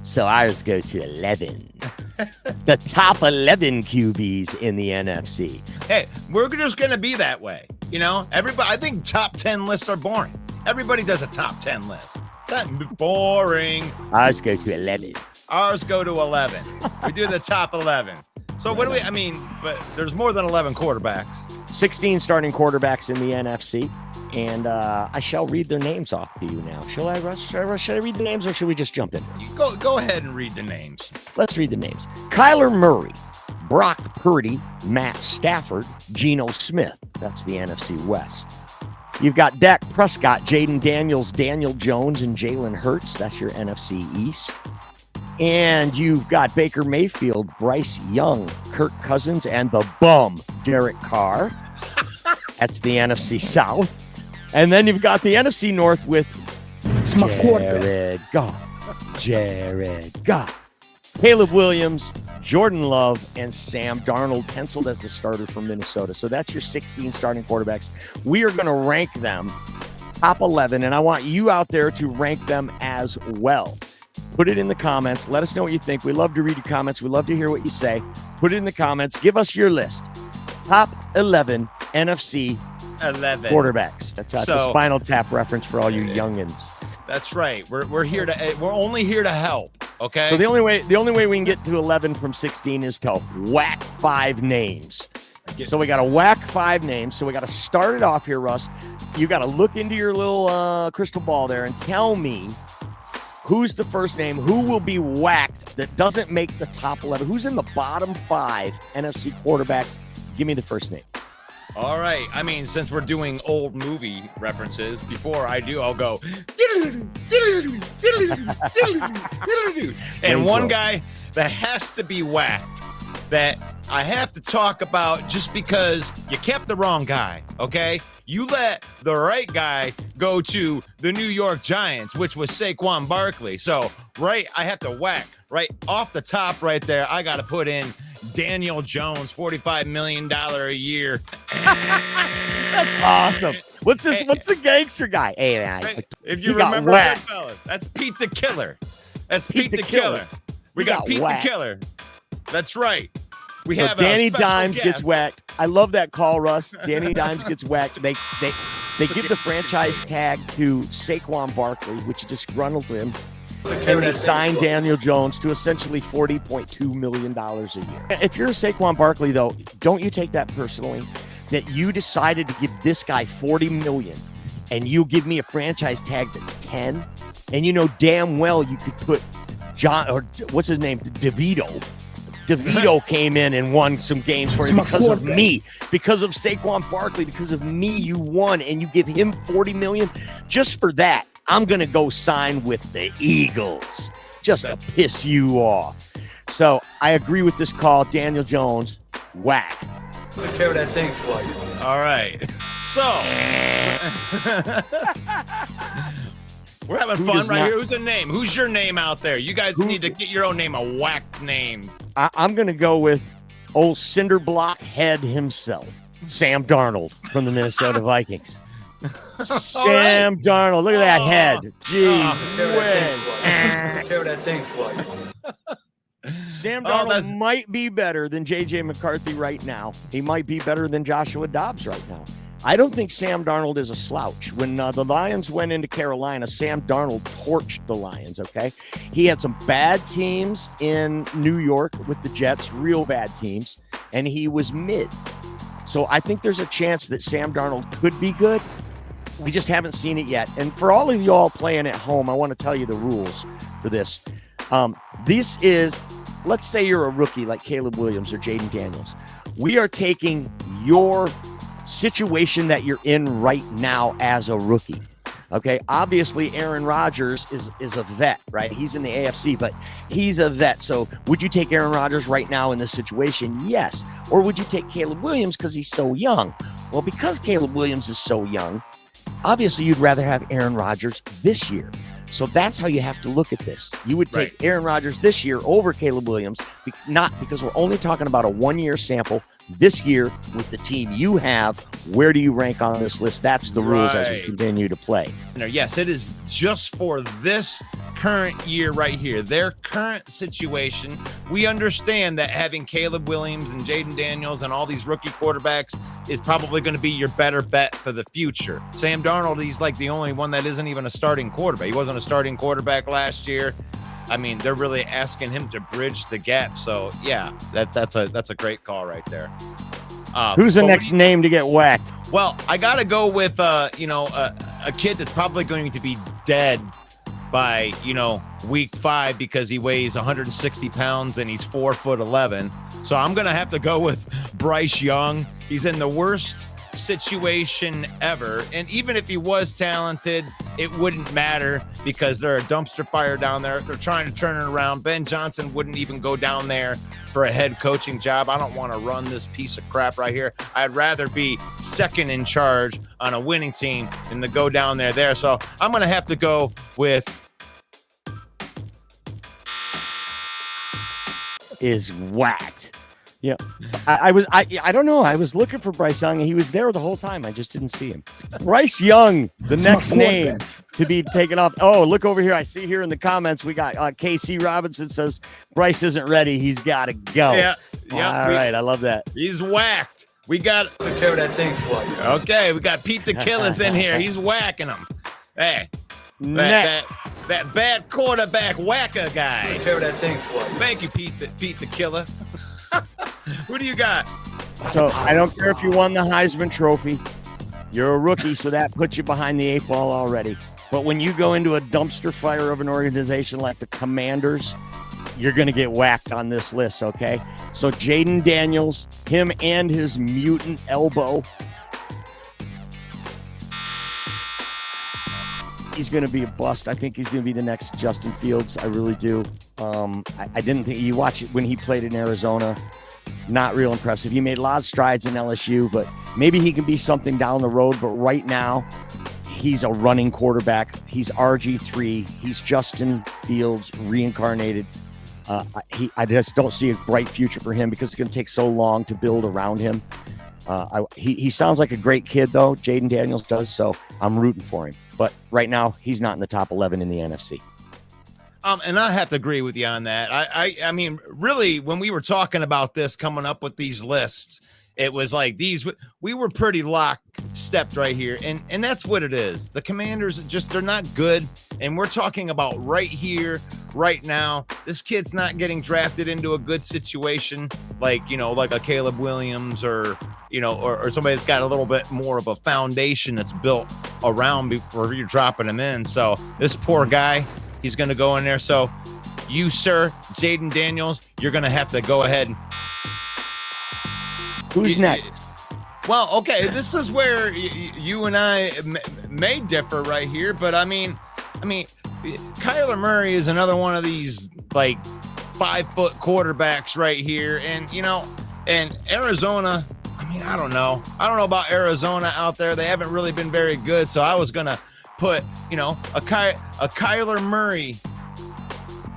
So ours go to 11. The top 11 QBs in the NFC. Hey, we're just going to be that way. You know, everybody, I think top 10 lists are boring. Everybody does a top 10 list. That's boring. Ours go to 11. Ours go to 11. We do the top 11. So what do we, I mean, but there's more than 11 quarterbacks. 16 starting quarterbacks in the NFC. And I shall read their names off to you now. Shall I, Russ? Should I read the names or should we just jump in? You go ahead and read the names. Let's read the names. Kyler Murray, Brock Purdy, Matt Stafford, Geno Smith. That's the NFC West. You've got Dak Prescott, Jayden Daniels, Daniel Jones, and Jalen Hurts. That's your NFC East. And you've got Baker Mayfield, Bryce Young, Kirk Cousins, and the bum, Derek Carr. That's the NFC South. And then you've got the NFC North with Jared Goff, Caleb Williams, Jordan Love, and Sam Darnold penciled as the starter for Minnesota. So that's your 16 starting quarterbacks. We are going to rank them top 11, and I want you out there to rank them as well. Put it in the comments. Let us know what you think. We love to read your comments. We love to hear what you say. Put it in the comments. Give us your list. Top 11 NFC 11 quarterbacks. That's a Spinal Tap reference for all you youngins. That's right. We're here to. We're only here to help. Okay. So the only way we can get to 11 from 16 is to whack 5 names. So we got to whack 5 names. So we got to start it off here, Russ. You got to look into your little crystal ball there and tell me who's the first name, who will be whacked that doesn't make the top 11. Who's in the bottom 5 NFC quarterbacks? Give me the first name. All right. I mean, since we're doing old movie references, before I do, I'll go. And one guy that has to be whacked that I have to talk about just because you kept the wrong guy, okay? You let the right guy go to the New York Giants, which was Saquon Barkley. So, right, I have to whack right off the top right there. I got to put in Daniel Jones, $45 million a year. That's awesome. What's the gangster guy? Hey, man, if you remember that fella, that's Pete the Killer. That's Pete the Killer. We got Pete the Killer. That's right. We have Danny Dimes gets whacked. I love that call, Russ. Danny Dimes gets whacked. They give the franchise tag to Saquon Barkley, which just disgruntled him. And they signed Daniel Jones to essentially $40.2 million a year. If you're Saquon Barkley, though, don't you take that personally? That you decided to give this guy $40 million and you give me a franchise tag that's 10, and you know damn well you could put John, or what's his name, DeVito came in and won some games for you because of me, because of Saquon Barkley, because of me. You won, and you give him $40 million just for that. I'm going to go sign with the Eagles just to piss you off. So I agree with this call. Daniel Jones, whack. Take care of that thing for you. All right. So we're having fun right here. Who's a name? Who's your name out there? You guys need to get your own name, a whack name. I'm going to go with old Cinderblock head himself, Sam Darnold from the Minnesota Vikings. Sam Darnold, look at that head. Gee whiz. Take care of that thing for you. Sam Darnold might be better than J.J. McCarthy right now. He might be better than Joshua Dobbs right now. I don't think Sam Darnold is a slouch. When the Lions went into Carolina, Sam Darnold torched the Lions, okay? He had some bad teams in New York with the Jets, real bad teams, and he was mid. So I think there's a chance that Sam Darnold could be good. We just haven't seen it yet. And for all of y'all playing at home, I want to tell you the rules for this. This is, let's say you're a rookie like Caleb Williams or Jayden Daniels. We are taking your situation that you're in right now as a rookie. Okay, obviously Aaron Rodgers is a vet, right? He's in the AFC, but he's a vet. So would you take Aaron Rodgers right now in this situation? Yes. Or would you take Caleb Williams because he's so young? Well, because Caleb Williams is so young, obviously you'd rather have Aaron Rodgers this year. So that's how you have to look at this. You would take Aaron Rodgers this year over Caleb Williams, not because we're only talking about a 1-year sample. This year, with the team you have, where do you rank on this list? That's the rules as we continue to play. Yes, it is just for this current year right here, their current situation, we understand that having Caleb Williams and Jayden Daniels and all these rookie quarterbacks is probably going to be your better bet for the future. Sam Darnold, he's like the only one that isn't even a starting quarterback. He wasn't a starting quarterback last year. I mean, they're really asking him to bridge the gap. So, yeah, that's a great call right there. Who's the next name to get whacked? Well, I got to go with, a kid that's probably going to be dead by, week 5 because he weighs 160 pounds and he's 4'11". So I'm going to have to go with Bryce Young. He's in the worst situation ever. And even if he was talented, it wouldn't matter because they're a dumpster fire down there. They're trying to turn it around. Ben Johnson wouldn't even go down there for a head coaching job. I don't want to run this piece of crap right here. I'd rather be second in charge on a winning team than to go down there. So I'm going to have to go with is whacked. Yeah, I don't know. I was looking for Bryce Young, and he was there the whole time. I just didn't see him. Bryce Young, the next name to be taken off. Oh, look over here. I see here in the comments we got KC Robinson says Bryce isn't ready. He's got to go. Yeah. All right. I love that. He's whacked. We got Took care of that thing for you. Okay, we got Pete the Killer's in here. He's whacking him. Hey, that bad quarterback whacker guy. Took care of that thing for you. Thank you, Pete the Killer. Who do you got? So I don't care if you won the Heisman Trophy. You're a rookie, so that puts you behind the 8 ball already. But when you go into a dumpster fire of an organization like the Commanders, you're going to get whacked on this list, okay? So Jayden Daniels, him and his mutant elbow, he's going to be a bust. I think he's going to be the next Justin Fields. I really do. I didn't think you watch it when he played in Arizona. Not real impressive. He made a lot of strides in LSU, but maybe he can be something down the road. But right now, he's a running quarterback. He's RG3. He's Justin Fields reincarnated. I just don't see a bright future for him because it's going to take so long to build around him. He sounds like a great kid, though. Jayden Daniels does, so I'm rooting for him. But right now, he's not in the top 11 in the NFC. And I have to agree with you on that. I mean, really, when we were talking about this, coming up with these lists, it was like we were pretty lockstepped right here. And that's what it is. The Commanders, they're not good. And we're talking about right here, right now. This kid's not getting drafted into a good situation like a Caleb Williams or somebody that's got a little bit more of a foundation that's built around before you're dropping him in. So this poor guy, he's going to go in there. So you, sir, Jayden Daniels, you're going to have to go ahead. Who's next? Well, okay, this is where you and I may differ right here, but I mean, Kyler Murray is another one of these like 5-foot quarterbacks right here, and and Arizona. I mean, I don't know about Arizona out there. They haven't really been very good, so I was gonna put a Kyler Murray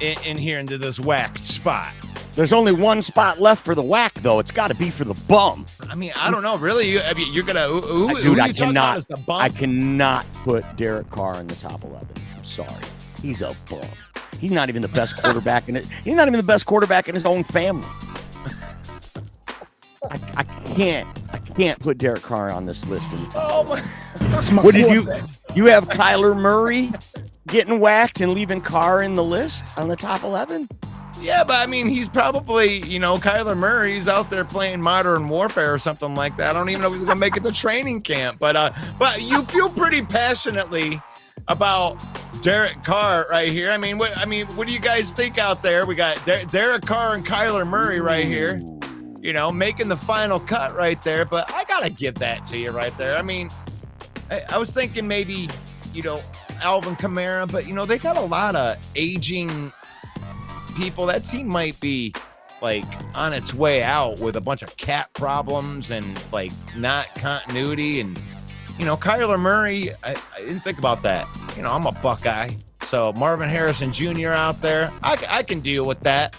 in here into this whacked spot. There's only one spot left for the whack, though. It's got to be for the bum. I mean, I don't know. Really, you're gonna who dude, are you talking about as the bum? I cannot put Derek Carr in the top 11. I'm sorry, he's a bum. He's not even the best quarterback in it. He's not even the best quarterback in his own family. I can't put Derek Carr on this list in the top. Oh my! What did you have Kyler Murray getting whacked and leaving Carr in the list on the top 11? Yeah, but I mean, he's probably, Kyler Murray's out there playing Modern Warfare or something like that. I don't even know if he's going to make it to training camp. But you feel pretty passionately about Derek Carr right here. I mean, what do you guys think out there? We got Derek Carr and Kyler Murray right here, making the final cut right there. But I got to give that to you right there. I mean, I was thinking maybe, Alvin Kamara, but, they got a lot of aging people. That team might be like on its way out with a bunch of cap problems and like not continuity. And Kyler Murray, I didn't think about that. I'm a Buckeye, so Marvin Harrison Jr. out there, I can deal with that.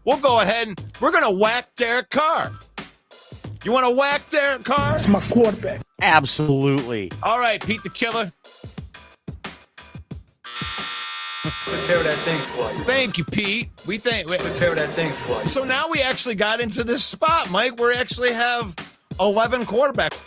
We'll go ahead and we're gonna whack Derek Carr. You want to whack Derek Carr? It's my quarterback. Absolutely. All right, Pete the Killer. Prepare that thing for you. Thank you, Pete. Prepare that thing for you. So now we actually got into this spot, Mike. We actually have 11 quarterbacks.